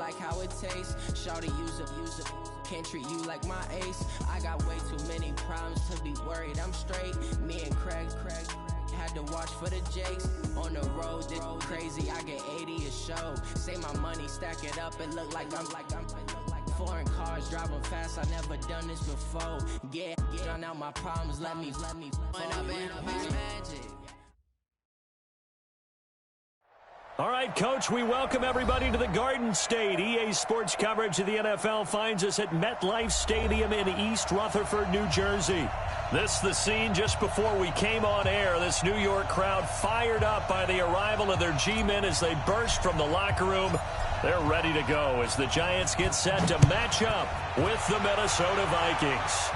like how it tastes. Shawty, use it. Can't treat you like my ace. I got way too many problems to be worried. I'm straight. Me and Craig had to watch for the Jakes. On the road, this crazy. I get 80 a show. Say my money, stack it up. It look like I'm foreign cars driving fast. I never done this before. Get on out my problems. Let me. When I've been magic. All right, Coach, we welcome everybody to the Garden State. EA Sports coverage of the NFL finds us at MetLife Stadium in East Rutherford, New Jersey. This the scene just before we came on air. This New York crowd fired up by the arrival of their G-men as they burst from the locker room. They're ready to go as the Giants get set to match up with the Minnesota Vikings.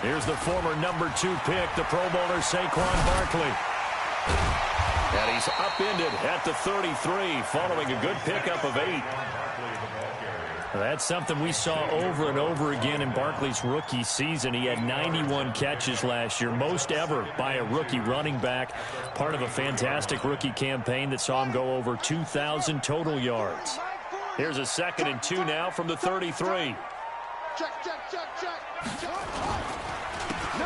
Here's the former number 2 pick, the Pro Bowler Saquon Barkley. And he's upended at the 33 following a good pickup of 8. That's something we saw over and over again in Barkley's rookie season. He had 91 catches last year, most ever by a rookie running back. Part of a fantastic rookie campaign that saw him go over 2,000 total yards. Here's a 2nd and 2 now from the 33.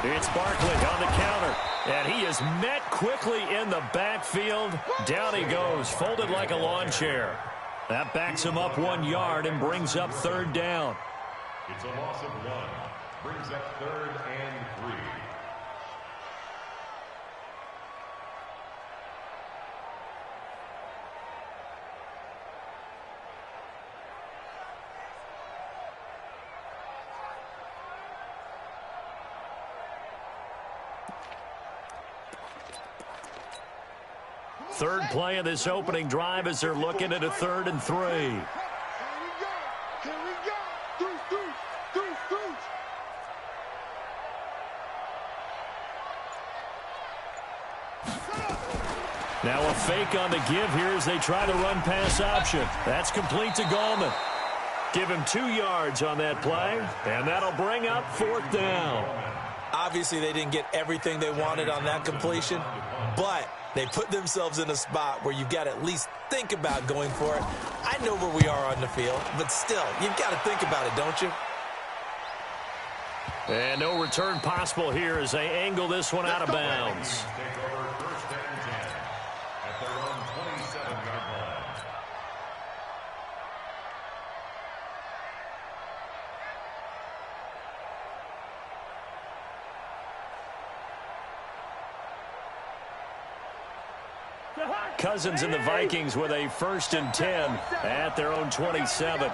It's Barkley on the counter, and he is met quickly in the backfield. Down he goes, folded like a lawn chair. That backs him up 1 yard and brings up 3rd down. It's a loss of 1. Brings up 3rd and 3. Third play of this opening drive as they're looking at a 3rd and 3. Now a fake on the give here as they try to run pass option. That's complete to Gallman. Give him 2 yards on that play, and that'll bring up 4th down. Obviously, they didn't get everything they wanted on that completion, but they put themselves in a spot where you've got to at least think about going for it. I know where we are on the field, but still, you've got to think about it, don't you? And no return possible here as they angle this one out of bounds. Cousins and the Vikings with a 1st and 10 at their own 27.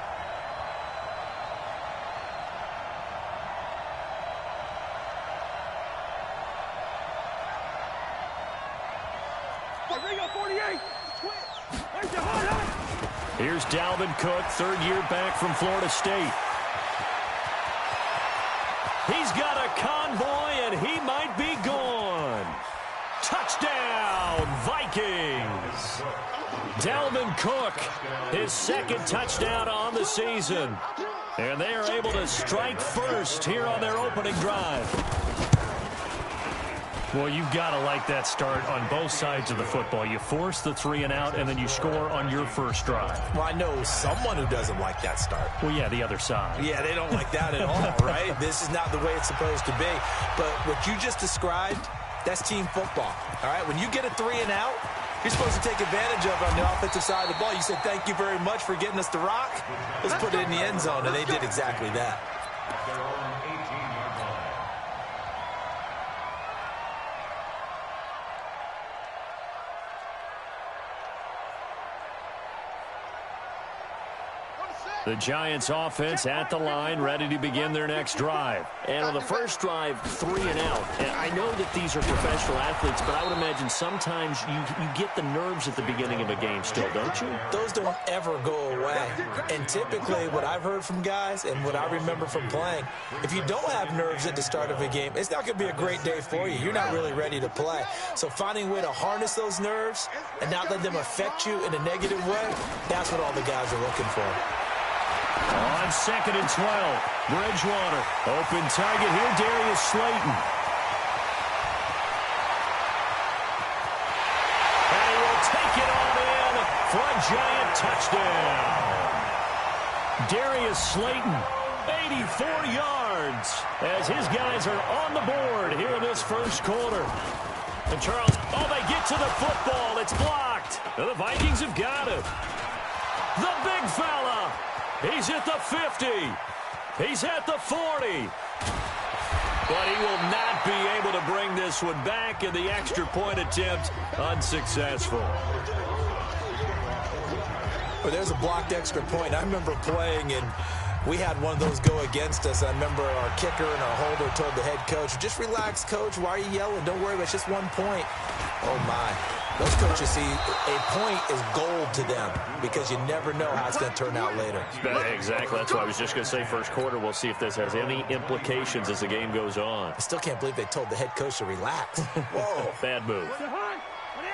Here's Dalvin Cook, 3rd year back from Florida State. He's got a convoy, and he might be gone. Touchdown, Vikings. Dalvin Cook, his 2nd touchdown on the season. And they are able to strike first here on their opening drive. Well, you've got to like that start on both sides of the football. You force the 3 and out, and then you score on your first drive. Well, I know someone who doesn't like that start. Well, yeah, the other side. Yeah, they don't like that at all, right? This is not the way it's supposed to be. But what you just described, that's team football, all right? When you get a 3 and out, you're supposed to take advantage of it on the offensive side of the ball. You said, thank you very much for getting us the rock. Let's put it in the end zone, and they did exactly that. The Giants offense at the line, ready to begin their next drive. And on the first drive, 3 and out. And I know that these are professional athletes, but I would imagine sometimes you get the nerves at the beginning of a game still, don't you? Those don't ever go away. And typically what I've heard from guys and what I remember from playing, if you don't have nerves at the start of a game, it's not going to be a great day for you. You're not really ready to play. So finding a way to harness those nerves and not let them affect you in a negative way, that's what all the guys are looking for. On 2nd and 12, Bridgewater. Open target here, Darius Slayton. And he will take it on in for a Giant touchdown. Darius Slayton, 84 yards, as his guys are on the board here in this first quarter. And Charles, they get to the football. It's blocked. The Vikings have got it. The big fella. He's at the 50. He's at the 40. But he will not be able to bring this one back, and the extra point attempt unsuccessful. Well, there's a blocked extra point. I remember playing, and we had one of those go against us. I remember our kicker and our holder told the head coach, just relax, coach. Why are you yelling? Don't worry about it. It's just 1 point. Oh, my. Those coaches see a point is gold to them because you never know how it's going to turn out later. Exactly. That's why I was just going to say first quarter. We'll see if this has any implications as the game goes on. I still can't believe they told the head coach to relax. Whoa. Bad move.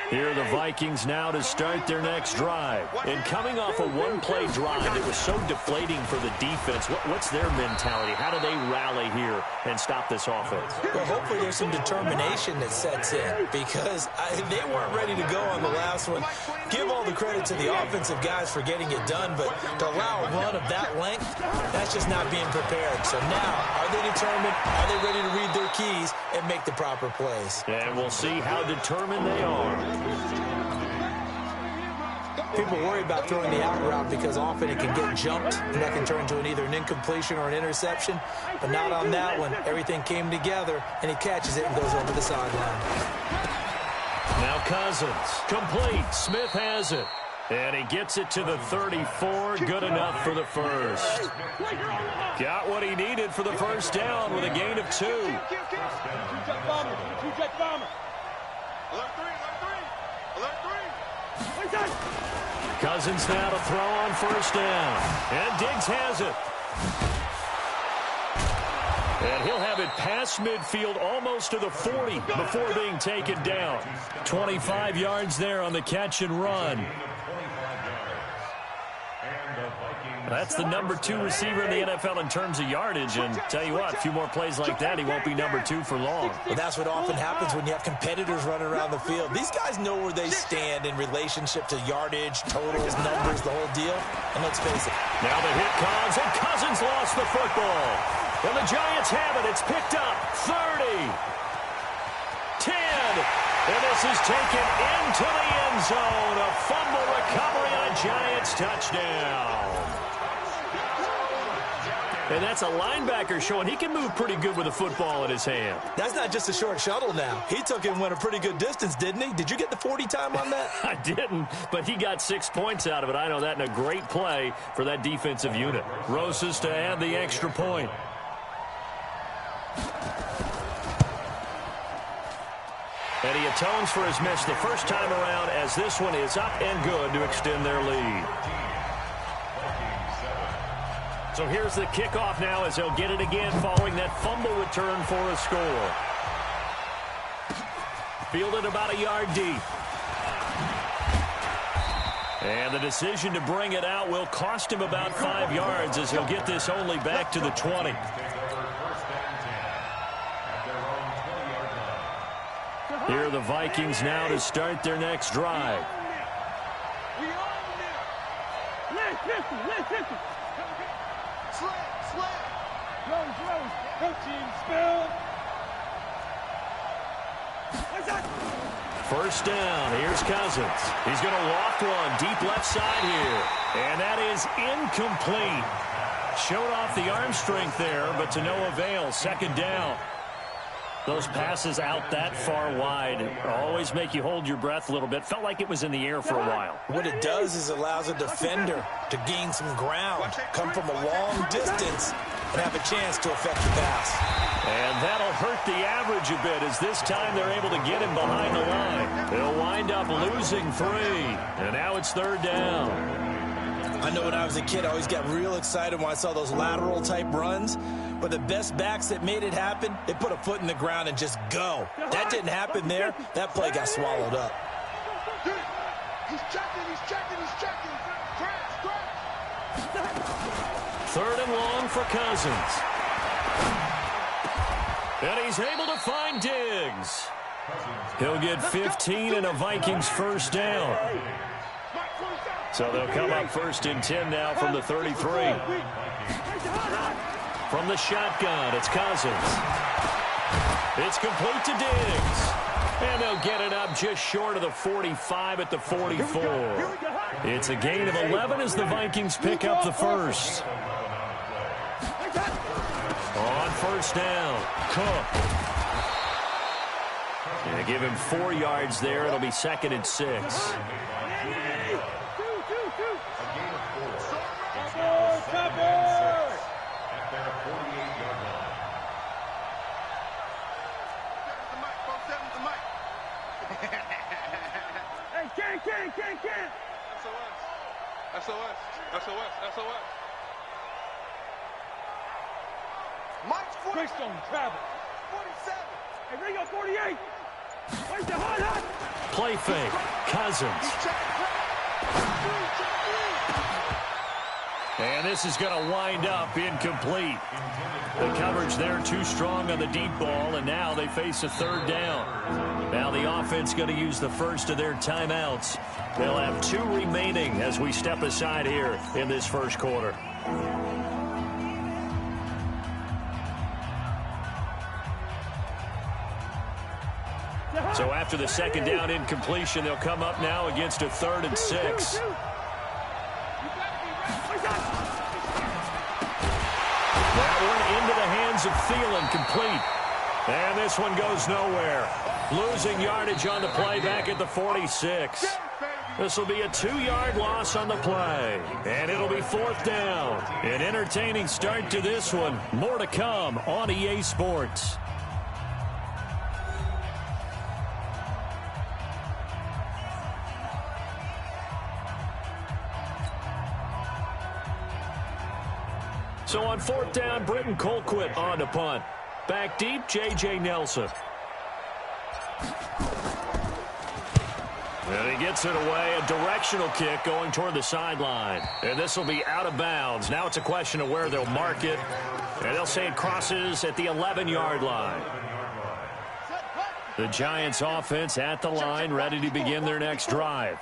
Here are the Vikings now to start their next drive. And coming off a one-play drive that was so deflating for the defense, what's their mentality? How do they rally here and stop this offense? Well, hopefully there's some determination that sets in because they weren't ready to go on the last one. Give all the credit to the offensive guys for getting it done, but to allow a run of that length, that's just not being prepared. So now, are they determined? Are they ready to read their keys and make the proper plays? And we'll see how determined they are. People worry about throwing the out route because often it can get jumped, and that can turn into either an incompletion or an interception. But not on that one. Everything came together, and he catches it and goes over the sideline. Now Cousins, complete. Smith has it. And he gets it to the 34. Good enough for the first. Got what he needed for the first down with a gain of 2. Cousins now to throw on first down. And Diggs has it. And he'll have it past midfield almost to the 40 before being taken down. 25 yards there on the catch and run. That's the number 2 receiver in the NFL in terms of yardage. And tell you what, a few more plays like that, he won't be number 2 for long. Well, that's what often happens when you have competitors running around the field. These guys know where they stand in relationship to yardage, totals, numbers, the whole deal. And let's face it. Now the hit comes, and Cousins lost the football. And the Giants have it. It's picked up. 30. 10. And this is taken into the end zone. A fumble recovery on a Giants touchdown. And that's a linebacker showing he can move pretty good with a football in his hand. That's not just a short shuttle now. He took it and went a pretty good distance, didn't he? Did you get the 40 time on that? I didn't, but he got 6 points out of it. I know that, and a great play for that defensive unit. Rosas to add the extra point. And he atones for his miss the first time around as this one is up and good to extend their lead. So here's the kickoff now as he'll get it again following that fumble return for a score. Fielded about a yard deep. And the decision to bring it out will cost him about 5 yards as he'll get this only back to the 20. Here are the Vikings now to start their next drive. First down. Here's Cousins. He's going to loft one deep left side here. And that is incomplete. Showed off the arm strength there, but to no avail. Second down. Those passes out that far wide always make you hold your breath a little bit. Felt like it was in the air for a while. What it does is it allows a defender to gain some ground, come from a long distance, and have a chance to affect your pass. And that'll hurt the average a bit as this time they're able to get him behind the line. They'll wind up losing 3. And now it's 3rd down. I know when I was a kid, I always got real excited when I saw those lateral-type runs. But the best backs that made it happen, they put a foot in the ground and just go. That didn't happen there. That play got swallowed up. He's checking. 3rd and long for Cousins. And he's able to find Diggs. He'll get 15 and a Vikings 1st down. So they'll come up 1st and 10 now from the 33. From the shotgun, it's Cousins. It's complete to Diggs. And they'll get it up just short of the 45 at the 44. It's a gain of 11 as the Vikings pick up the 1st. On 1st down, Cook. And give him 4 yards there. It'll be 2nd and 6. SOS. Mike's 40. Greystone, travel. 47. Hey, Ringo, 48. Where's the hot? Play fake. Cousins. And this is going to wind up incomplete. The coverage there too strong on the deep ball, and now they face a 3rd down. Now the offense going to use the first of their timeouts. They'll have 2 remaining as we step aside here in this 1st quarter. So after the 2nd down incompletion, they'll come up now against a 3rd and 6. That one into the hands of Thielen, complete. And this one goes nowhere. Losing yardage on the play back at the 46. This will be a 2-yard loss on the play. And it'll be 4th down. An entertaining start to this one. More to come on EA Sports. So on 4th down, Britton Colquitt on to punt. Back deep, J.J. Nelson. And he gets it away, a directional kick going toward the sideline. And this will be out of bounds. Now it's a question of where they'll mark it. And they'll say it crosses at the 11-yard line. The Giants offense at the line, ready to begin their next drive.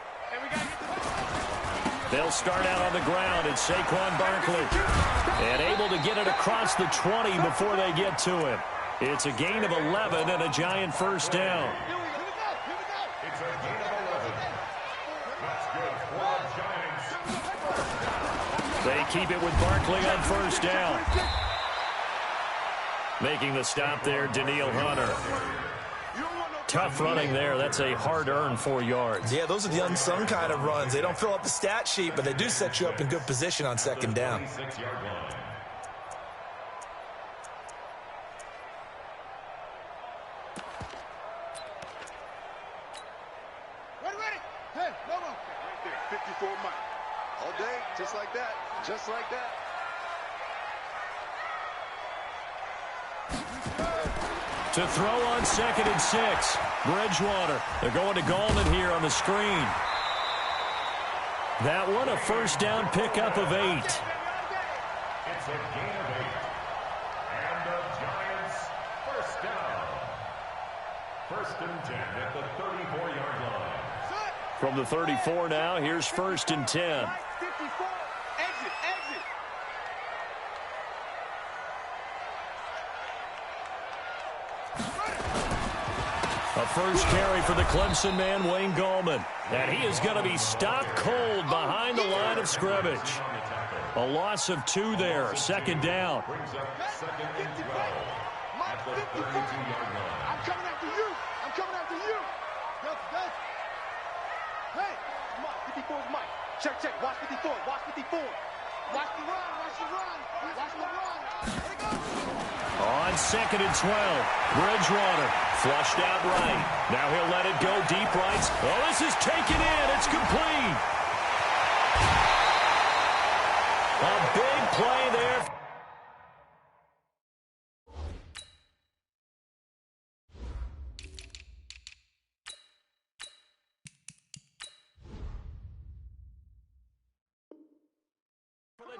They'll start out on the ground. It's Saquon Barkley. And able to get it across the 20 before they get to him. It's a gain of 11 and a Giant 1st down. It's a gain of 11. That's good for the Giants. They keep it with Barkley on 1st down. Making the stop there, Daniil Hunter. Tough running there. That's a hard-earned 4 yards. Yeah, those are the unsung kind of runs. They don't fill up the stat sheet, but they do set you up in good position on 2nd down. Ready. Hey, no more. Right there, 54 Mike. All day, just like that. Just like that. To throw on 2nd and 6. Bridgewater. They're going to Gallman here on the screen. That one a 1st down pickup of 8. It's a gain of 8. And the Giants 1st down. 1st and 10 at the 34-yard line. From the 34 now, here's 1st and 10. 54. Exit. A first carry for the Clemson man, Wayne Gallman. And he is going to be stopped cold behind the line of scrimmage. A loss of 2 there, 2nd down. Brings up 2nd and 12 at 32-yard line. I'm coming after you. I'm coming after you. Hey, Mike, 54 is Mike. Check, check. Watch 54. Watch 54. Watch the run. Watch the run. Watch the run. There it goes. On 2nd and 12, Bridgewater flushed out right. Now he'll let it go deep right. Oh, this is taken in. It's complete. A big play there.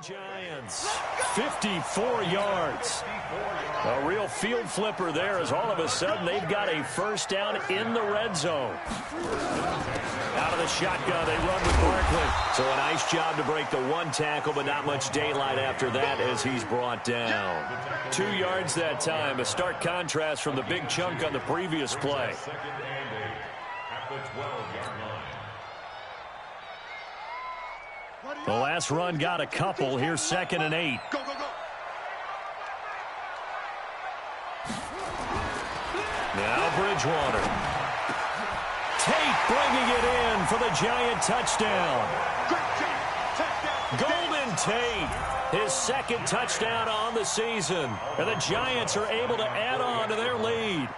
Giants, 54 yards. A real field flipper there as all of a sudden they've got a first down in the red zone. Out of the shotgun, they run with Barkley. So a nice job to break the one tackle, but not much daylight after that as he's brought down. 2 yards that time, a stark contrast from the big chunk on the previous play. Second and 8 at the 12-yard line. The last run got a couple. Here's 2nd and 8. Go, go, go. Now Bridgewater. Tate bringing it in for the Giant touchdown. Great job. Touchdown. Golden Tate, his 2nd touchdown on the season. And the Giants are able to add on to their lead.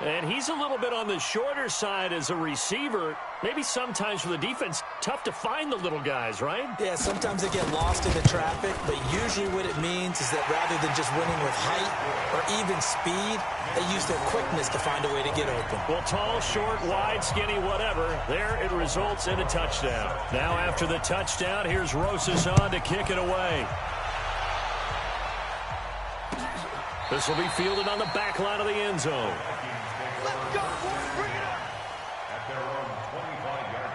And he's a little bit on the shorter side as a receiver. Maybe sometimes for the defense, tough to find the little guys, right? Yeah, sometimes they get lost in the traffic, but usually what it means is that rather than just winning with height or even speed, they use their quickness to find a way to get open. Well, tall, short, wide, skinny, whatever, there it results in a touchdown. Now after the touchdown, here's Rosas on to kick it away. This will be fielded on the back line of the end zone. Let's go, boys. Bring it up. At their own 25-yard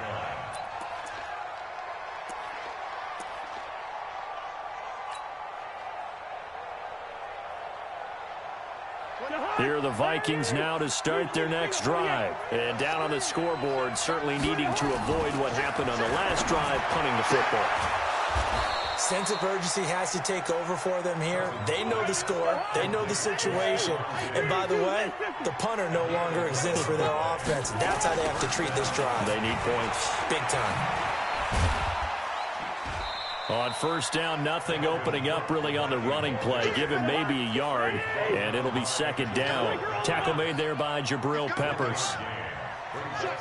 line. Here are the Vikings now to start their next drive. And down on the scoreboard, certainly needing to avoid what happened on the last drive, punting the football. Sense of urgency has to take over for them here. They know the score. They know the situation. And by the way, the punter no longer exists for their offense. That's how they have to treat this drive. They need points. Big time. On first down, nothing opening up really on the running play. Give him maybe a yard, and it'll be 2nd down. Tackle made there by Jabril Peppers. At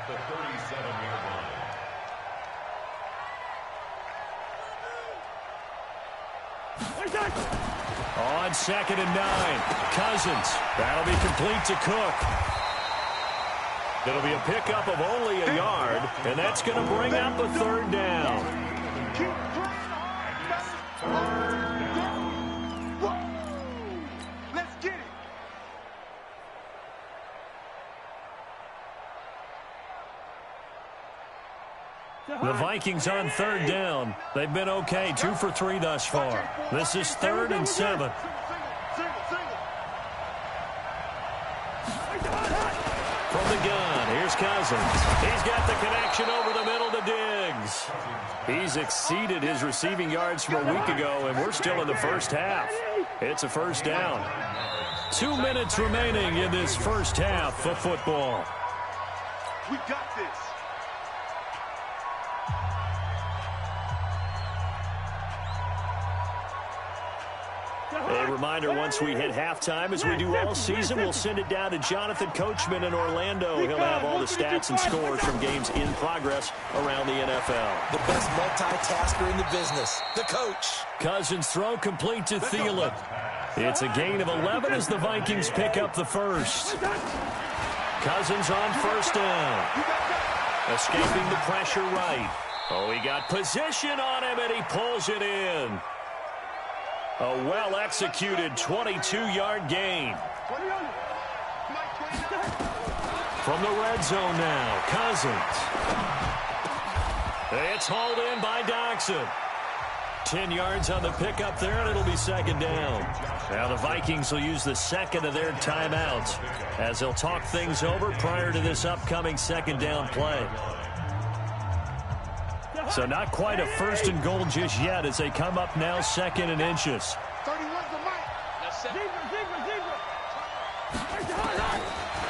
the 37-yard line. On 2nd and 9, Cousins. That'll be complete to Cook. It'll be a pickup of only a yard, and that's going to bring up a 3rd down. Keep let's get it. The Vikings on 3rd down. They've been okay, 2 for 3 thus far. This is 3rd and 7. From the gun, here's Cousins. He's got the connection over the middle to Diggs. He's exceeded his receiving yards from a week ago, and we're still in the first half. It's a first down. 2 minutes remaining in this first half of football. We got this. A reminder, once we hit halftime, as we do all season, we'll send it down to Jonathan Coachman in Orlando. He'll have all the stats and scores from games in progress around the NFL. The best multitasker in the business, the coach. Cousins throw complete to Thielen. It's a gain of 11 as the Vikings pick up the first. Cousins on first down. Escaping the pressure right. Oh, he got position on him, and he pulls it in. A well-executed 22-yard gain. From the red zone now, Cousins. It's hauled in by Doxson. 10 yards on the pickup there, and it'll be 2nd down. Now the Vikings will use the 2nd of their timeouts as they'll talk things over prior to this upcoming 2nd down play. So not quite a 1st and goal just yet as they come up now 2nd and inches. 31 for Mike.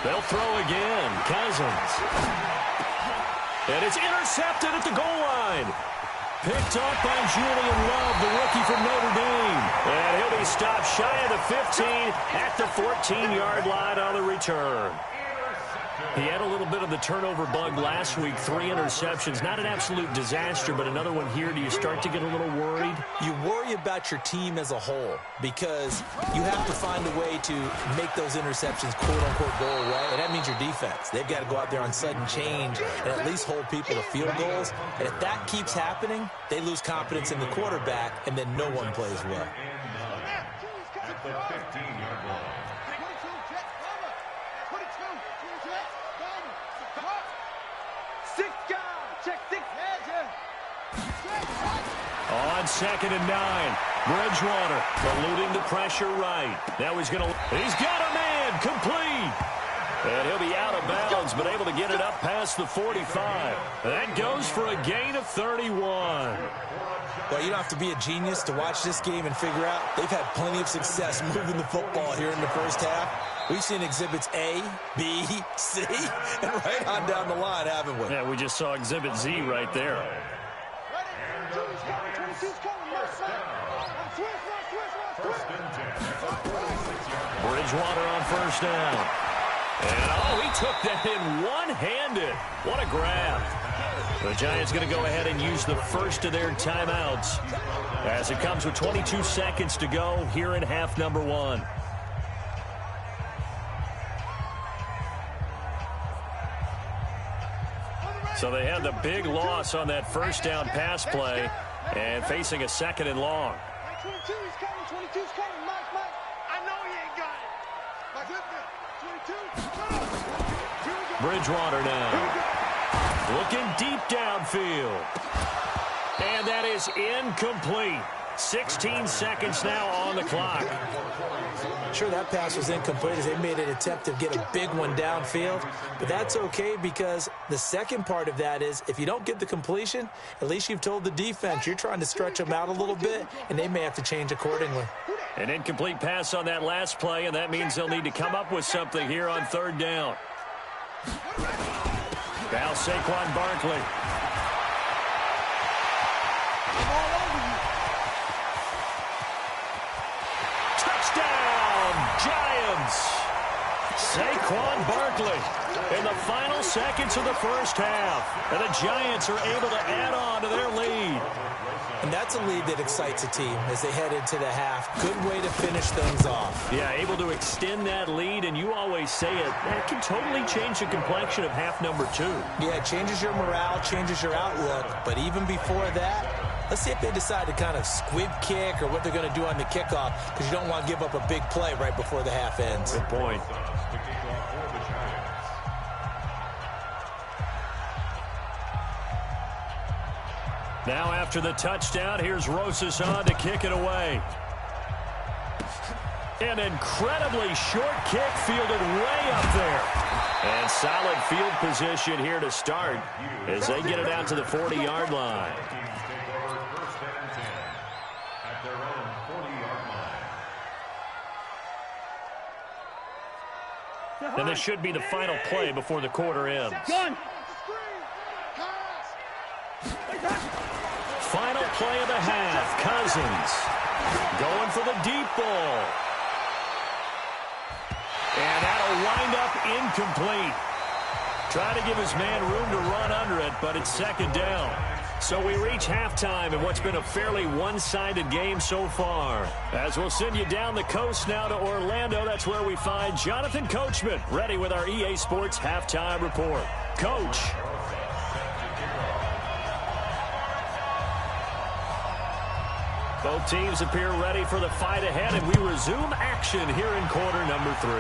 They'll throw again. Cousins. And it's intercepted at the goal line. Picked up by Julian Love, the rookie from Notre Dame. And he'll be stopped shy of the 15 at the 14-yard line on the return. He had a little bit of the turnover bug last week, 3 interceptions. Not an absolute disaster, but another one here. Do you start to get a little worried? You worry about your team as a whole because you have to find a way to make those interceptions, quote-unquote, go away, and that means your defense. They've got to go out there on sudden change and at least hold people to field goals. And if that keeps happening, they lose confidence in the quarterback, and then no one plays well. At the 15-yard line. On 2nd and 9, Bridgewater eluding the pressure right. Now he's got a man complete. And he'll be out of bounds, but able to get it up past the 45. That goes for a gain of 31. Well, you don't have to be a genius to watch this game and figure out they've had plenty of success moving the football here in the first half. We've seen exhibits A, B, C, and right on down the line, haven't we? Yeah, we just saw exhibit Z right there. Bridgewater on first down. And, he took that in one-handed. What a grab. The Giants going to go ahead and use the first of their timeouts as it comes with 22 seconds to go here in half number 1. So they had the big loss on that first down pass play and facing a 2nd and long. 22's coming, 22's coming. Mike, I know he ain't got it. 22. Bridgewater now. Looking deep downfield. And that is incomplete. 16 seconds now on the clock. Sure, that pass was incomplete as they made an attempt to get a big one downfield. But that's okay because the second part of that is if you don't get the completion, at least you've told the defense you're trying to stretch them out a little bit, and they may have to change accordingly. An incomplete pass on that last play, and that means they'll need to come up with something here on 3rd down. Now Saquon Barkley. Touchdown, Giants! Saquon Barkley in the final seconds of the first half. And the Giants are able to add on to their lead. And that's a lead that excites a team as they head into the half. Good way to finish things off. Yeah, able to extend that lead, and you always say it, that can totally change the complexion of half number 2. Yeah, it changes your morale, changes your outlook. But even before that, let's see if they decide to kind of squib kick or what they're going to do on the kickoff, because you don't want to give up a big play right before the half ends. Good point. Now after the touchdown, here's Rosas on to kick it away. An incredibly short kick fielded way up there. And solid field position here to start as they get it out to the 40-yard line. And this should be the final play before the quarter ends. Final play of the half. Cousins going for the deep ball. And that'll wind up incomplete. Trying to give his man room to run under it, but it's 2nd down. So we reach halftime in what's been a fairly one-sided game so far. As we'll send you down the coast now to Orlando, that's where we find Jonathan Coachman ready with our EA Sports Halftime Report. Coach. Both teams appear ready for the fight ahead, and we resume action here in quarter number 3.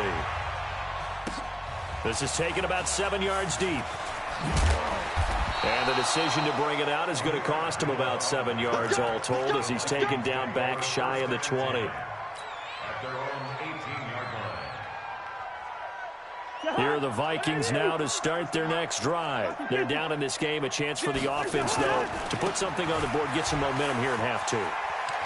This is taken about 7 yards deep. And the decision to bring it out is going to cost him about 7 yards all told as he's taken down back shy of the 20. At their own 18-yard line. Here are the Vikings now to start their next drive. They're down in this game. A chance for the offense, though, to put something on the board, get some momentum here in half 2.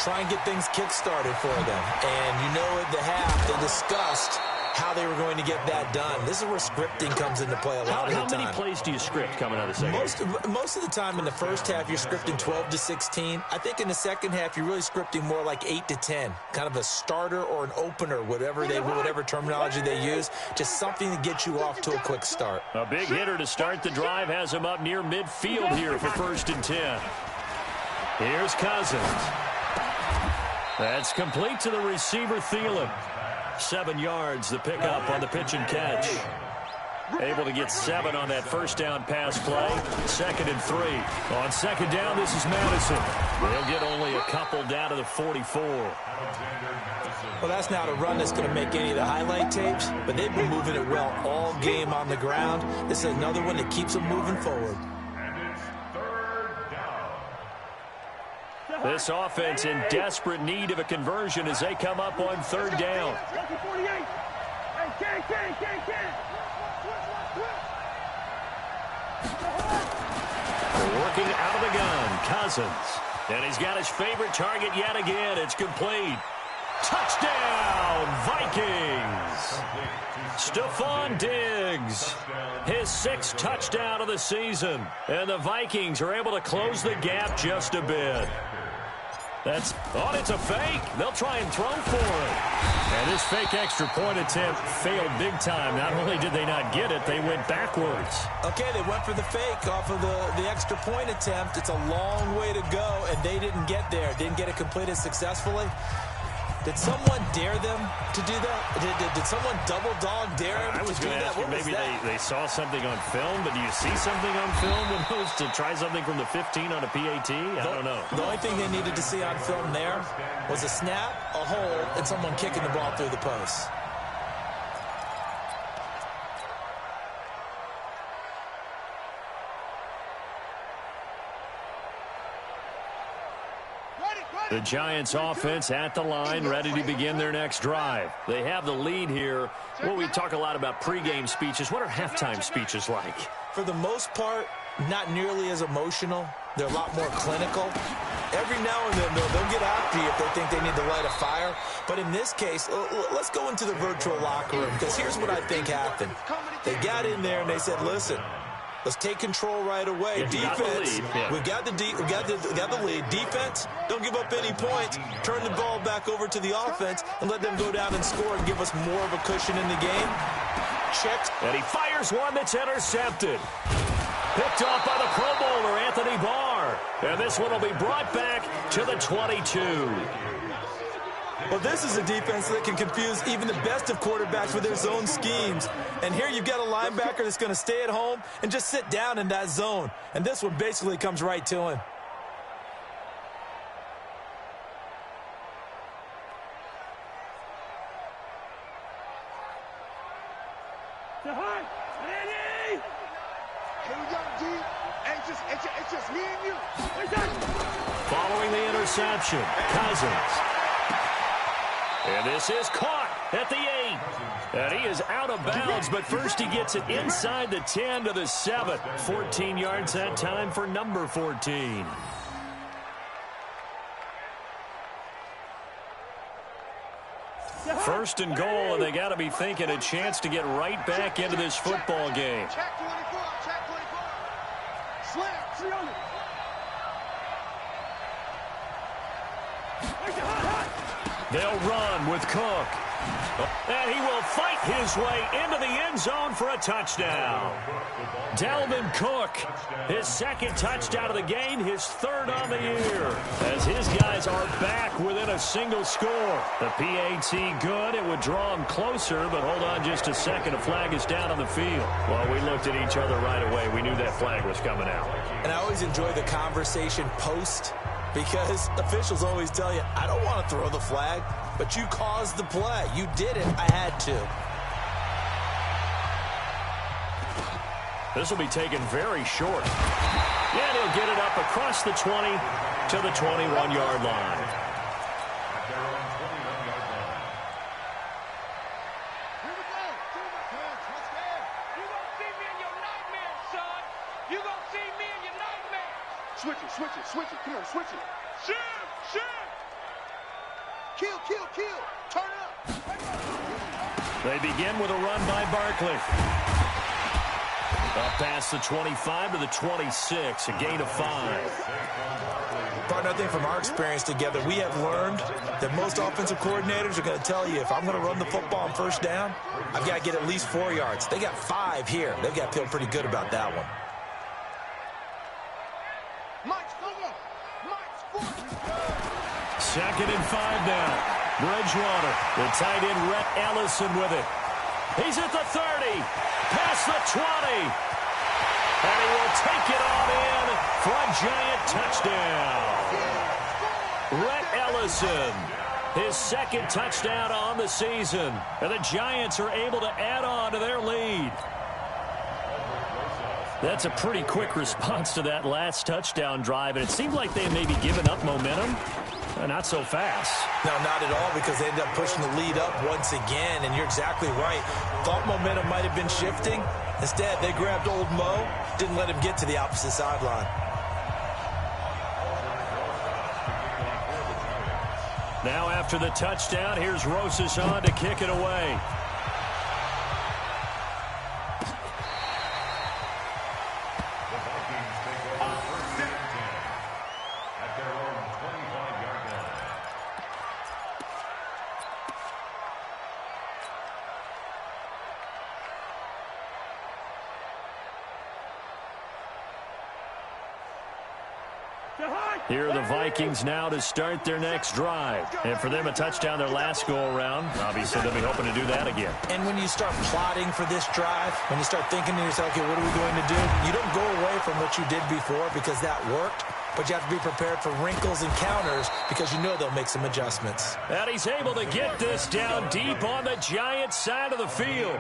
try and get things kick-started for them. And you know at the half, they discussed how they were going to get that done. This is where scripting comes into play a lot of the time. How many plays do you script coming out of the second? Most of the time in the first half, you're scripting 12 to 16. I think in the second half, you're really scripting more like 8 to 10, kind of a starter or an opener, whatever terminology they use, just something to get you off to a quick start. A big hitter to start the drive has him up near midfield here for 1st and 10. Here's Cousins. That's complete to the receiver, Thielen. 7 yards, the pickup on the pitch and catch. Able to get 7 on that first down pass play. 2nd and 3. On 2nd down, this is Madison. They'll get only a couple down to the 44. Well, that's not a run that's going to make any of the highlight tapes, but they've been moving it well all game on the ground. This is another one that keeps them moving forward. This offense in desperate need of a conversion as they come up on 3rd down. Working out of the gun, Cousins. And he's got his favorite target yet again. It's complete. Touchdown, Vikings! Stephon Diggs, his 6th touchdown of the season. And the Vikings are able to close the gap just a bit. It's a fake. They'll try and throw for it. And this fake extra point attempt failed big time. Not only did they not get it, they went backwards. Okay, they went for the fake off of the extra point attempt. It's a long way to go, and they didn't get there. Didn't get it completed successfully. Did someone dare them to do that? Did someone double dog dare them to do that? I was going to ask you, maybe they saw something on film, but do you see something on film when those to try something from the 15 on a PAT? I don't know. The only thing they needed to see on film there was a snap, a hole, and someone kicking the ball through the post. The Giants offense at the line, ready to begin their next drive. They have the lead here. Well, we talk a lot about pregame speeches. What are halftime speeches like? For the most part, not nearly as emotional. They're a lot more clinical. Every now and then, they'll get after you if they think they need to light a fire. But in this case, let's go into the virtual locker room, because here's what I think happened. They got in there and they said, listen, let's take control right away. Defense, we've got the lead. Defense, don't give up any points. Turn the ball back over to the offense and let them go down and score and give us more of a cushion in the game. Check. And he fires one that's intercepted. Picked off by the Pro Bowler, Anthony Barr. And this one will be brought back to the 22. Well, this is a defense that can confuse even the best of quarterbacks with their zone schemes. And here you've got a linebacker that's going to stay at home and just sit down in that zone. And this one basically comes right to him. It's just me and you. Following the interception, Cousins. And this is caught at the 8. And he is out of bounds, but first he gets it inside the 10 to the 7. 14 yards that time for number 14. First and goal, and they got to be thinking a chance to get right back into this football game. Check 24, check 24. Slam. They'll run with Cook. And he will fight his way into the end zone for a touchdown. Dalvin Cook, his 2nd touchdown of the game, his 3rd on the year. As his guys are back within a single score. The PAT good. It would draw them closer, but hold on just a second. A flag is down on the field. Well, we looked at each other right away. We knew that flag was coming out. And I always enjoy the conversation post, because officials always tell you, I don't want to throw the flag, but you caused the play. You did it. I had to. This will be taken very short. And he'll get it up across the 20 to the 21-yard line. Switch it. Come on, switch it. Shift. Kill, kill, kill. Turn up. They begin with a run by Barkley. Up past the 25 to the 26, a gain of 5. Partner, I think from our experience together, we have learned that most offensive coordinators are going to tell you, if I'm going to run the football on first down, I've got to get at least 4 yards. They got 5 here. They've got to feel pretty good about that one. Second and 5 now. Bridgewater, the tight end, Rhett Ellison with it. He's at the 30, past the 20. And he will take it on in for a Giant touchdown. Rhett Ellison, his second touchdown on the season. And the Giants are able to add on to their lead. That's a pretty quick response to that last touchdown drive. And it seemed like they may be giving up momentum. Not so fast. No, not at all, because they ended up pushing the lead up once again. And you're exactly right. Thought momentum might have been shifting. Instead, they grabbed old Mo, didn't let him get to the opposite sideline. Now after the touchdown, here's Rosas on to kick it away. Here are the Vikings now to start their next drive. And for them, a touchdown their last go-around. Obviously, they'll be hoping to do that again. And when you start plotting for this drive, when you start thinking to yourself, okay, what are we going to do? You don't go away from what you did before because that worked. But you have to be prepared for wrinkles and counters because you know they'll make some adjustments. And he's able to get this down deep on the Giants side of the field.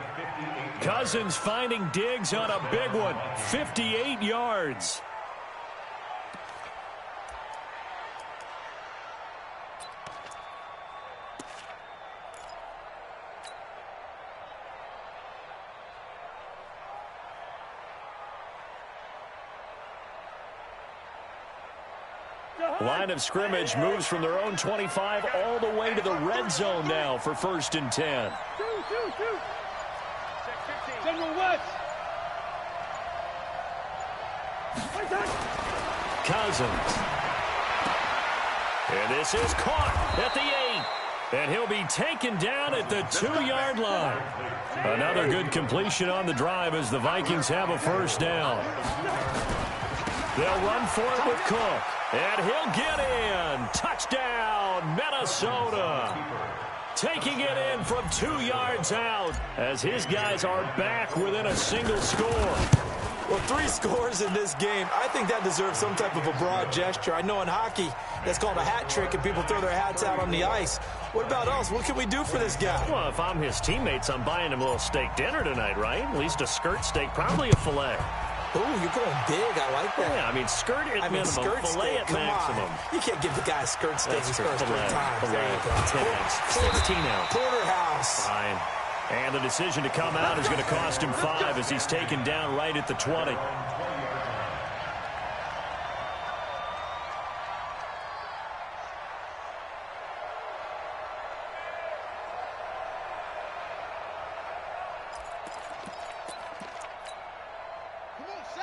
Cousins finding Diggs on a big one. 58 yards. Line of scrimmage moves from their own 25 all the way to the red zone now for 1st and 10. Cousins. And this is caught at the 8. And he'll be taken down at the 2-yard line. Another good completion on the drive as the Vikings have a first down. They'll run for it with Cook. And he'll get in. Touchdown, Minnesota. Taking it in from 2 yards out as his guys are back within a single score. Well, 3 scores in this game. I think that deserves some type of a broad gesture. I know in hockey, that's called a hat trick, and people throw their hats out on the ice. What about us? What can we do for this guy? Well, if I'm his teammates, I'm buying him a little steak dinner tonight, right? At least a skirt steak, probably a filet. Ooh, you're going big. I like that. Yeah, I mean, skirt at minimum, skirt filet steak. at maximum. You can't give the guy a skirt steak. He's first 3 times. Filet, 10 ounce, 16 ounce. Porterhouse. Fine. And the decision to come out is going to cost him 5 as he's taken down right at the 20.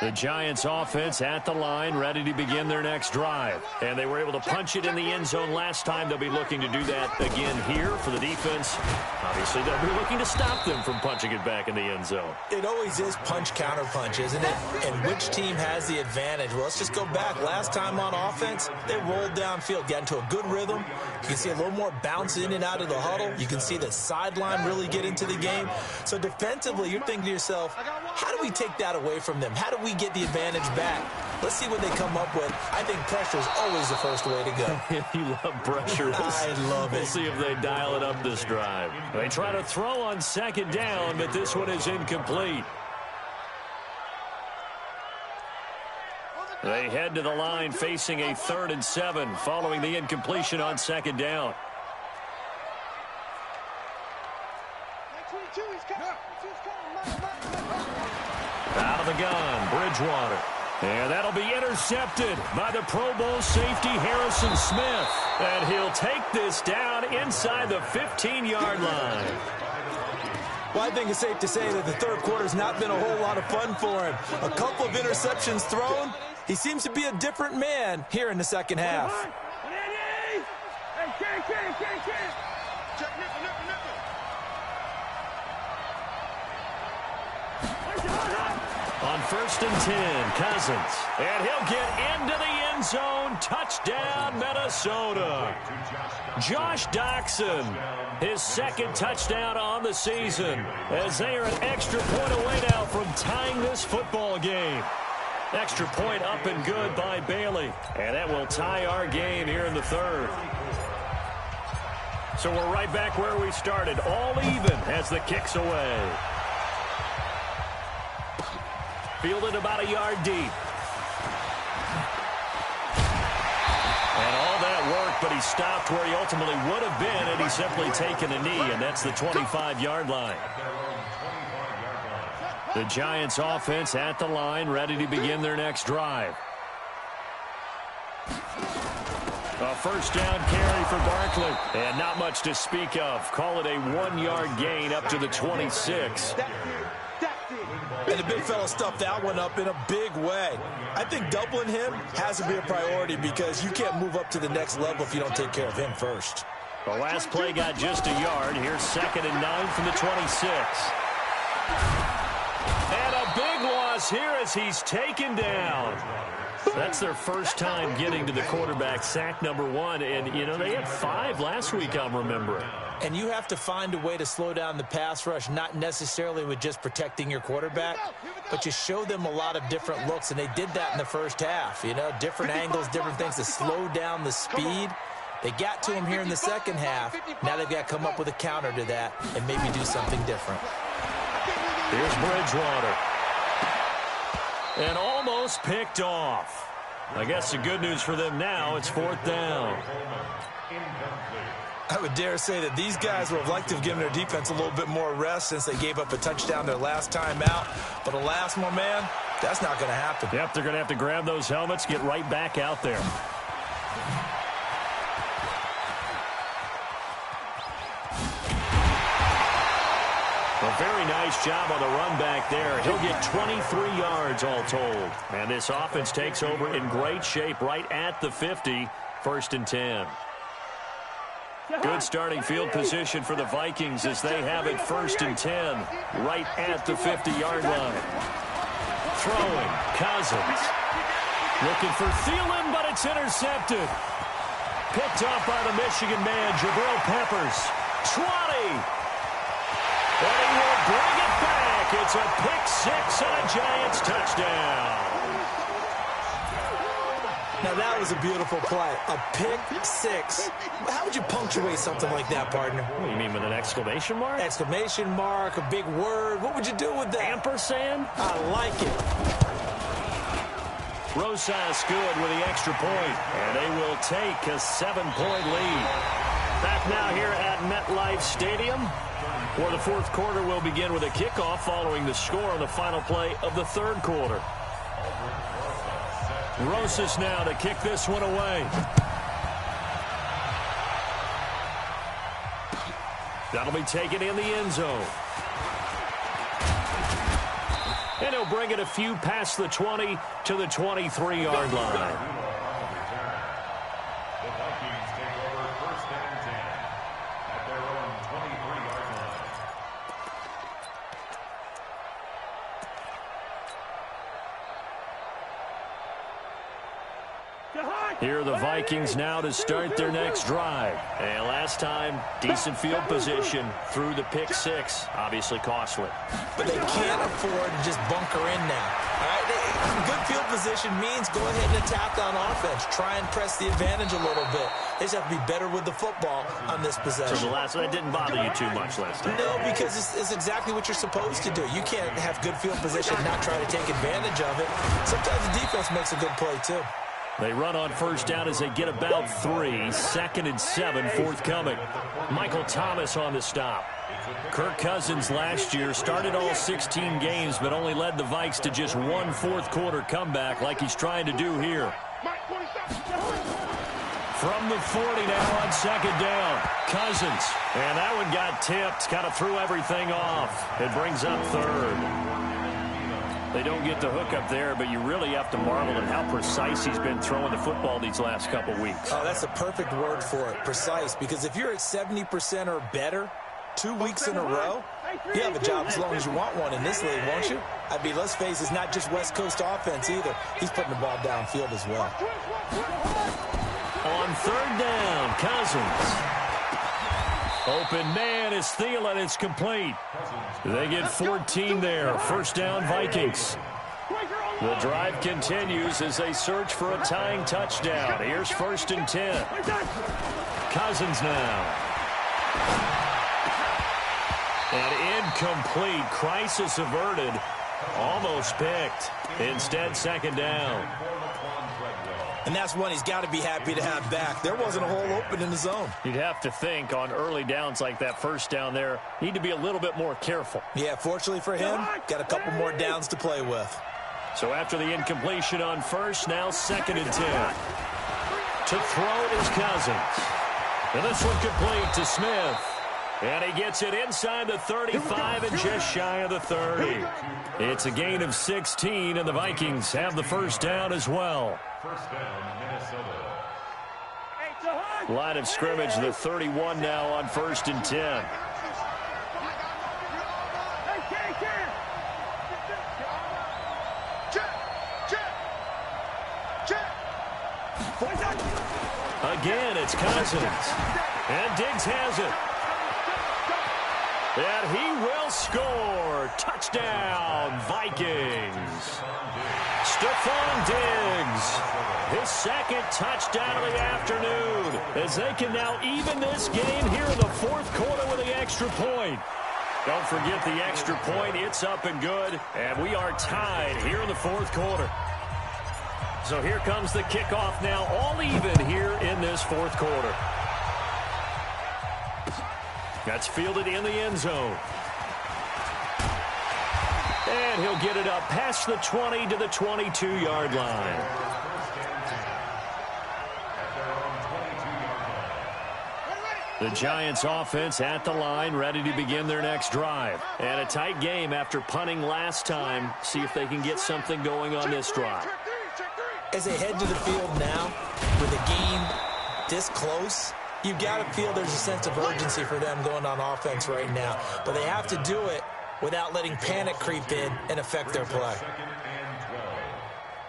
The Giants offense at the line, ready to begin their next drive. And they were able to punch it in the end zone last time. They'll be looking to do that again here for the defense. Obviously, they'll be looking to stop them from punching it back in the end zone. It always is punch-counter-punch, isn't it? And which team has the advantage? Well, let's just go back. Last time on offense, they rolled downfield, got into a good rhythm. You can see a little more bounce in and out of the huddle. You can see the sideline really get into the game. So defensively, you're thinking to yourself, how do we take that away from them? How do we get the advantage back? Let's see what they come up with. I think pressure is always the first way to go. You love pressure. I love it. We'll see if they dial it up this drive. They try to throw on 2nd down, but this one is incomplete. They head to the line facing a 3rd and 7 following the incompletion on 2nd down. Out of the gun, Bridgewater. And that'll be intercepted by the Pro Bowl safety Harrison Smith. And he'll take this down inside the 15-yard line. Well, I think it's safe to say that the third quarter's not been a whole lot of fun for him. A couple of interceptions thrown. He seems to be a different man here in the second half. On 1st and 10, Cousins. And he'll get into the end zone. Touchdown, Minnesota. Josh Doxson, his second touchdown on the season, as they are an extra point away now from tying this football game. Extra point up and good by Bailey. And that will tie our game here in the third. So we're right back where we started, all even as the kick's away. Fielded about a yard deep. And all that work, but he stopped where he ultimately would have been, and he's simply taken a knee, and that's the 25-yard line. The Giants offense at the line, ready to begin their next drive. A first down carry for Barkley, and not much to speak of. Call it a 1-yard gain up to the 26. And the big fella stuffed that one up in a big way. I think doubling him has to be a priority because you can't move up to the next level if you don't take care of him first. The last play got just a yard. Here's 2nd and 9 from the 26. And a big loss here as he's taken down. That's their first time getting to the quarterback, sack number 1. And, you know, they had 5 last week, I'm remembering. And you have to find a way to slow down the pass rush, not necessarily with just protecting your quarterback, but you show them a lot of different looks, and they did that in the first half. You know, different angles, different things to slow down the speed. They got to him here in the second half. Now they've got to come up with a counter to that and maybe do something different. Here's Bridgewater. And almost picked off. I guess the good news for them now, it's 4th down. I would dare say that these guys would have liked to have given their defense a little bit more rest since they gave up a touchdown their last time out. But alas, my man, that's not going to happen. Yep, they're going to have to grab those helmets, get right back out there. A very nice job on the run back there. He'll get 23 yards all told. And this offense takes over in great shape right at the 50, 1st and 10. Good starting field position for the Vikings as they have it 1st and 10 right at the 50-yard line. Throwing, Cousins. Looking for Thielen, but it's intercepted. Picked off by the Michigan man, Jabril Peppers. 20. And he will bring it back. It's a pick-6 and a Giants touchdown. Now, that was a beautiful play. A pick-6. How would you punctuate something like that, partner? What do you mean, with an exclamation mark? Exclamation mark, a big word. What would you do with that? Ampersand? I like it. Rosas good with the extra point. And they will take a 7-point lead. Back now here at MetLife Stadium, where the 4th quarter will begin with a kickoff following the score on the final play of the 3rd quarter. Rosas now to kick this one away. That'll be taken in the end zone. And he'll bring it a few past the 20 to the 23-yard line. The Vikings take over 1st and 10 at their own 23-yard line. Here are the Vikings now to start their next drive. And last time, decent field position through the pick-6. Obviously costly. But they can't afford to just bunker in now. All right? Good field position means go ahead and attack on offense. Try and press the advantage a little bit. They just have to be better with the football on this possession. So the last one, that didn't bother you too much last time? No, because it's exactly what you're supposed to do. You can't have good field position and not try to take advantage of it. Sometimes the defense makes a good play, too. They run on first down as they get about 3. 2nd and 7 forthcoming. Michael Thomas on the stop. Kirk Cousins last year started all 16 games but only led the Vikes to just one fourth-quarter comeback like he's trying to do here. From the 40 now on 2nd down. Cousins. And that one got tipped. Kind of threw everything off. It brings up 3rd. They don't get the hook up there, but you really have to marvel at how precise he's been throwing the football these last couple weeks. Oh, that's a perfect word for it, precise, because if you're at 70% or better 2 weeks in a row, you have a job as long as you want one in this league, won't you? I mean, let's face it, it's not just West Coast offense either. He's putting the ball downfield as well. On 3rd down, Cousins. Open man is Thielen. It's complete. They get 14 there. 1st down, Vikings. The drive continues as they search for a tying touchdown. Here's 1st and 10. Cousins now. And incomplete. Crisis averted. Almost picked. Instead, 2nd down. And that's one he's got to be happy to have back. There wasn't a hole open in the zone. You'd have to think on early downs like that 1st down there, need to be a little bit more careful. Yeah, fortunately for him, got a couple more downs to play with. So after the incompletion on 1st, now 2nd and 10. To throw is Cousins. And this one complete to Smith. And he gets it inside the 35 and just shy of the 30. It's a gain of 16, and the Vikings have the 1st down as well. 1st down, Minnesota. Line of scrimmage, the 31 now on 1st and 10. Again, it's Cousins. And Diggs has it. And he will score. Touchdown, Vikings. Stephon Diggs. His 2nd touchdown of the afternoon. As they can now even this game here in the 4th quarter with the extra point. Don't forget the extra point. It's up and good. And we are tied here in the 4th quarter. So here comes the kickoff now, all even here in this 4th quarter. That's fielded in the end zone. And he'll get it up past the 20 to the 22-yard line. The Giants offense at the line, ready to begin their next drive. And a tight game after punting last time. See if they can get something going on this drive. As they head to the field now, with the game this close, you've got to feel there's a sense of urgency for them going on offense right now. But they have to do it without letting panic creep in and affect their play. 2nd and 12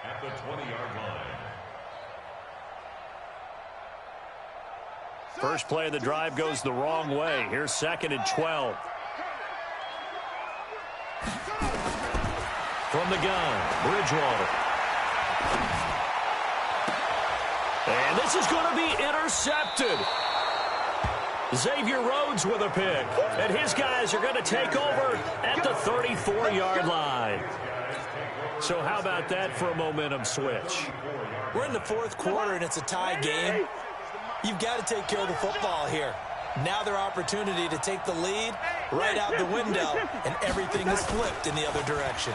at the 20-yard line. First play of the drive goes the wrong way. Here's 2nd and 12. From the gun, Bridgewater. And this is going to be intercepted. Xavier Rhodes with a pick. And his guys are going to take over at the 34-yard line. So how about that for a momentum switch? We're in the 4th quarter, and it's a tie game. You've got to take care of the football here. Now their opportunity to take the lead right out the window, and everything is flipped in the other direction.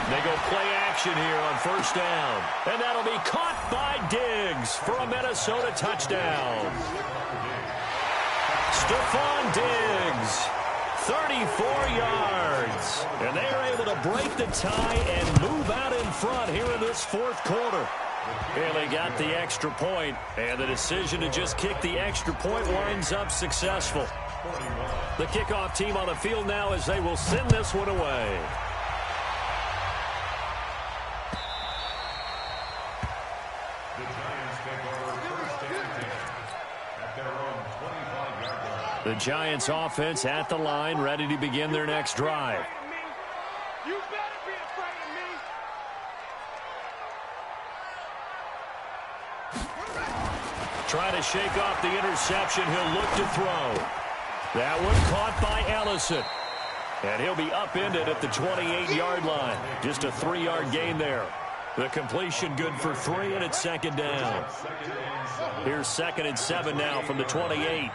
They go play action here on 1st down. And that'll be caught by Diggs for a Minnesota touchdown. Stephon Diggs, 34 yards. And they are able to break the tie and move out in front here in this 4th quarter. And they got the extra point, and the decision to just kick the extra point winds up successful. The kickoff team on the field now as they will send this one away. The Giants offense at the line, ready to begin their next drive. You better be afraid of me. Trying to shake off the interception. He'll look to throw. That one caught by Ellison. And he'll be upended at the 28-yard line. Just a 3-yard gain there. The completion good for 3, and it's second down. Here's 2nd and 7 now from the 28.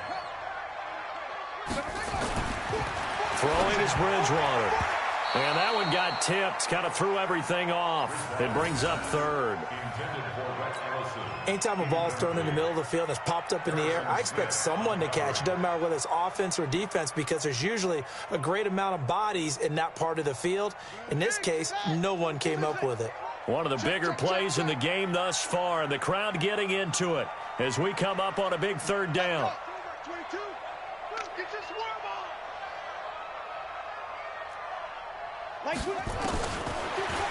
Throwing is Bridgewater. And that one got tipped, kind of threw everything off. It brings up 3rd. Anytime a ball's thrown in the middle of the field and it's popped up in the air, I expect someone to catch. It doesn't matter whether it's offense or defense, because there's usually a great amount of bodies in that part of the field. In this case, no one came up with it. One of the bigger plays in the game thus far, and the crowd getting into it as we come up on a big 3rd down.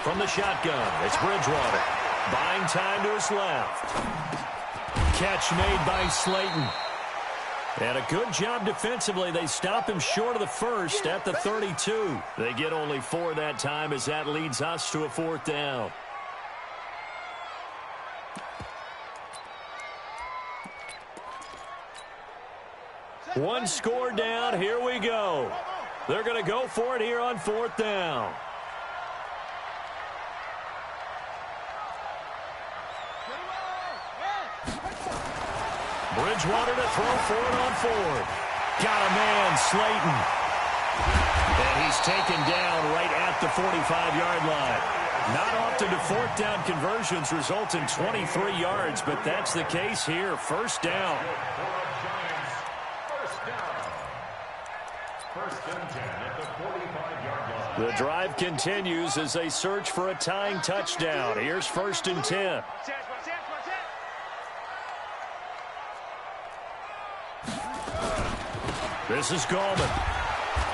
From the shotgun, it's Bridgewater. Buying time to his left. Catch made by Slayton. And a good job defensively. They stop him short of the first at the 32. They get only 4 that time as that leads us to a 4th down. One score down. Here we go. They're going to go for it here on 4th down. Bridgewater to throw for it on 4th. Got a man, Slayton. And he's taken down right at the 45-yard line. Not often do 4th down conversions result in 23 yards, but that's the case here. 1st down. The drive continues as they search for a tying touchdown. Here's 1st and 10. This is Gallman.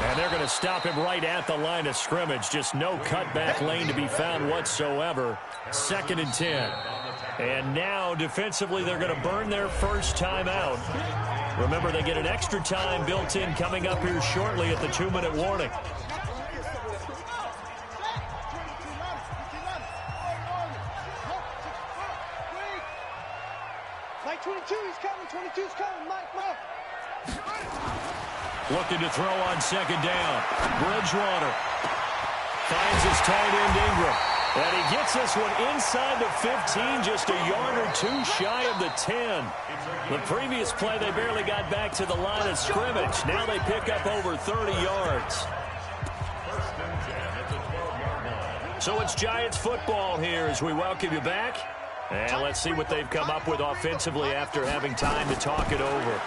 And they're going to stop him right at the line of scrimmage. Just no cutback lane to be found whatsoever. 2nd and 10. And now, defensively, they're going to burn their first timeout. Remember, they get an extra time built in coming up here shortly at the 2-minute warning. Mike 22, he's coming. 22's coming. Mike. Looking to throw on 2nd down. Bridgewater finds his tight end Ingram. And he gets this one inside the 15, just a yard or 2 shy of the 10. The previous play, they barely got back to the line of scrimmage. Now they pick up over 30 yards. So it's Giants football here as we welcome you back. And let's see what they've come up with offensively after having time to talk it over.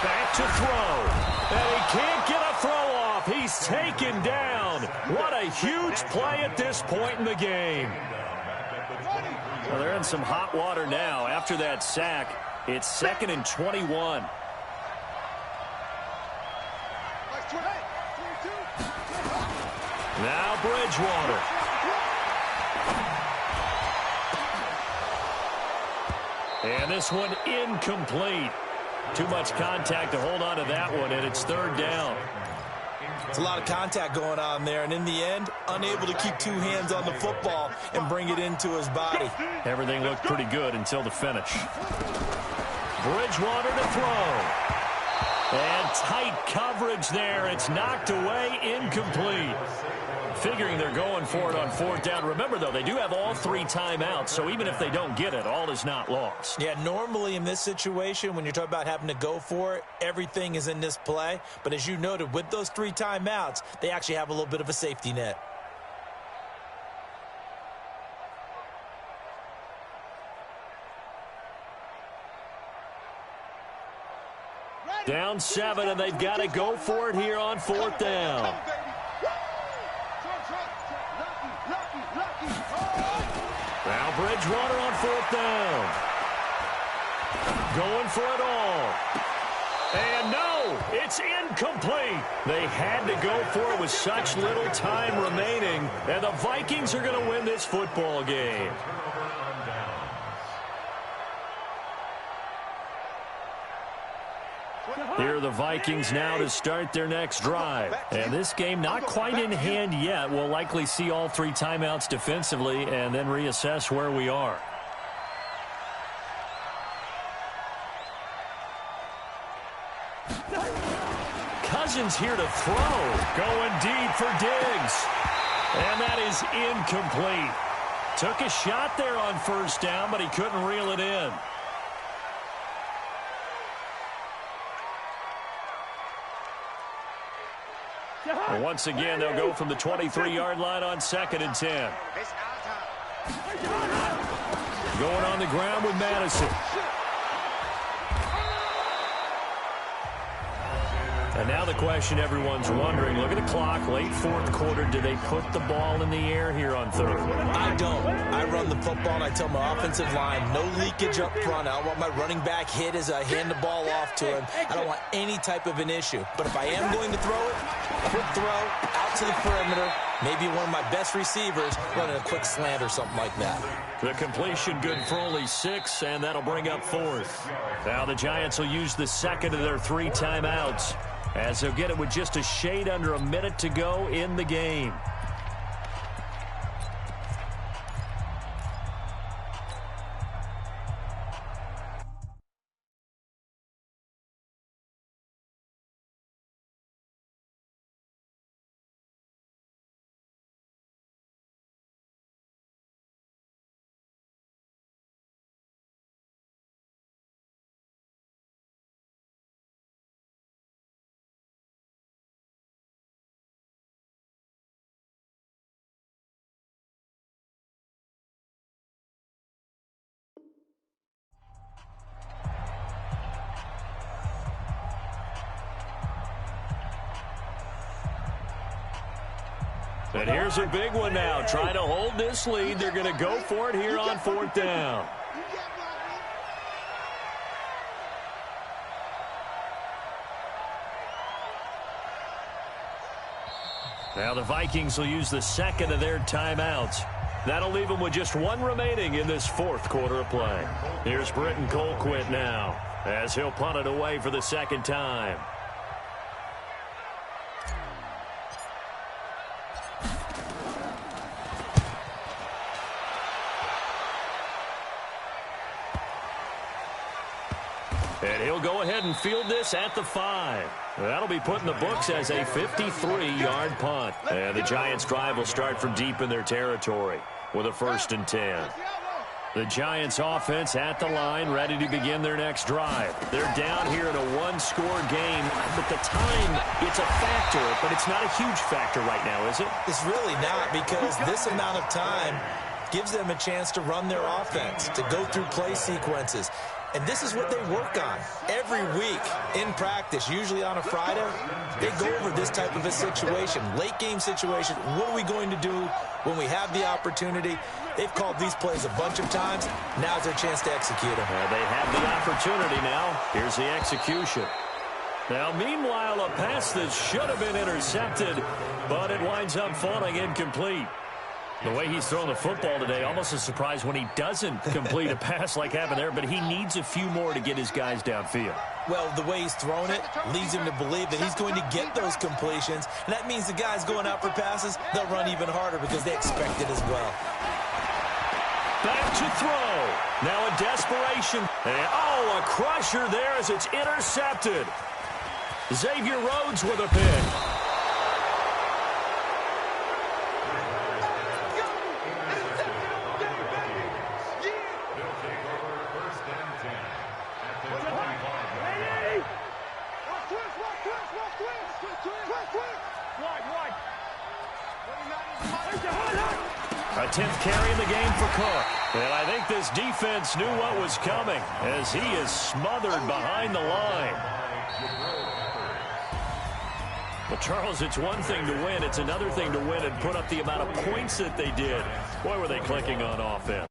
Back to throw. And he can't get a throw off. He's taken down. What a huge play at this point in the game. Well, they're in some hot water now. After that sack, it's 2nd and 21. Now Bridgewater. And this one incomplete. Too much contact to hold on to that one, and it's 3rd down. It's a lot of contact going on there, and in the end, unable to keep 2 hands on the football and bring it into his body. Everything looked pretty good until the finish. Bridgewater to throw. And tight coverage there. It's knocked away, incomplete. Figuring they're going for it on 4th down. Remember, though, they do have all 3 timeouts, so even if they don't get it, all is not lost. Yeah, normally in this situation, when you're talking about having to go for it, everything is in this play. But as you noted, with those 3 timeouts, they actually have a little bit of a safety net. Down 7, and they've got to go for it here on 4th down. Now Bridgewater on 4th down. Going for it all. And no, it's incomplete. They had to go for it with such little time remaining. And the Vikings are going to win this football game. Here are the Vikings now to start their next drive. And this game not quite in hand yet. We'll likely see all 3 timeouts defensively and then reassess where we are. Cousins here to throw. Going deep for Diggs. And that is incomplete. Took a shot there on first down, but he couldn't reel it in. And once again, they'll go from the 23-yard line on 2nd and 10. Going on the ground with Madison. And now the question everyone's wondering, look at the clock, late 4th quarter, do they put the ball in the air here on 3rd? I don't. I run the football, and I tell my offensive line, no leakage up front. I don't want my running back hit as I hand the ball off to him. I don't want any type of an issue. But if I am going to throw it, quick throw, out to the perimeter, maybe one of my best receivers running a quick slant or something like that. The completion good for only 6, and that'll bring up 4th. Now the Giants will use the 2nd of their 3 timeouts, as they'll get it with just a shade under a minute to go in the game. And here's a big one now. Trying to hold this lead. They're going to go for it here on 4th down. Now the Vikings will use the 2nd of their timeouts. That'll leave them with just 1 remaining in this 4th quarter of play. Here's Britton Colquitt now, as he'll punt it away for the 2nd time. And he'll go ahead and field this at the 5. That'll be put in the books as a 53-yard punt. And the Giants' drive will start from deep in their territory with a 1st and 10. The Giants' offense at the line, ready to begin their next drive. They're down here in a 1-score game. But the time, it's a factor, but it's not a huge factor right now, is it? It's really not, because this amount of time gives them a chance to run their offense, to go through play sequences. And this is what they work on every week in practice, usually on a Friday. They go over this type of a situation, late game situation. What are we going to do when we have the opportunity? They've called these plays a bunch of times. Now's their chance to execute them. They have the opportunity now. Here's the execution. Now, meanwhile, a pass that should have been intercepted, but it winds up falling incomplete. The way he's thrown the football today, almost a surprise when he doesn't complete a pass like happened there, but he needs a few more to get his guys downfield. Well, the way he's thrown it leads him to believe that he's going to get those completions, and that means the guys going out for passes, they'll run even harder because they expect it as well. Back to throw. Now a desperation. And, a crusher there as it's intercepted. Xavier Rhodes with a pick. A 10th carry in the game for Cook. And I think this defense knew what was coming as he is smothered behind the line. Well, Charles, it's one thing to win. It's another thing to win and put up the amount of points that they did. Boy, were they clicking on offense.